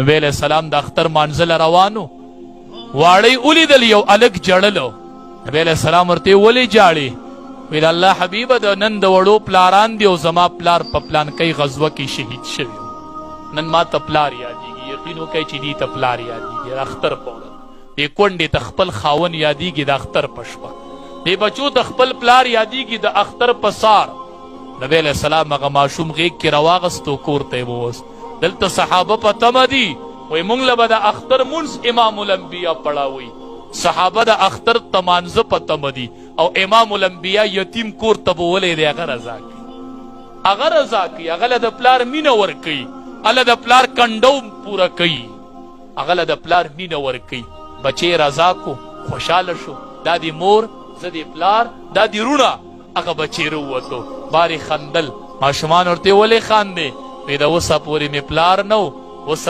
نبی علیہ السلام د اختر مانځله روانو، واړی ولیدل یو هلک ژړلو. نبی علیہ السلام ورته ولې ژاړې؟ ویل الله حبیبه د نن د وړو پلاران دي او زما پلار په پلانکۍ غزوه کې شهید شوی، نن ما ته پلار یادیږي. یقین وکړئ چې دې ته پلار یادیږي د اختر په ورځ، دې کونډې ته خپل خاون یادیږي د اختر په شپه، دې بچو ته خپل پلار یادیږي د اختر په سار. نبی علیہ السلام هغه ماشوم غیږ کې راواغستو، کور ته یې ووست. دلته صحابه په تمه دي، وایي موږ له به د اختر مونځ امام الانبیا پړاوی. صحابه د اختر تمانځه په تمه دي او امام الانبیا یتیم کور ته به ولی دی هغه رضا کوي، هغه رضا کوي، هغه له د پلار مینه ورکوي، هله د پلار کنډو پوره کوي، هغه له د پلار مینه ورکوي. بچی رضا کو، خوشحاله شو، دا دی مور زه دی پلار دا دی رونه. هغه بچی راووتو، بارې خندل. ماشومان ورته ولې خاندې؟ وی د اوسه پورې مې پلار نه و، اوس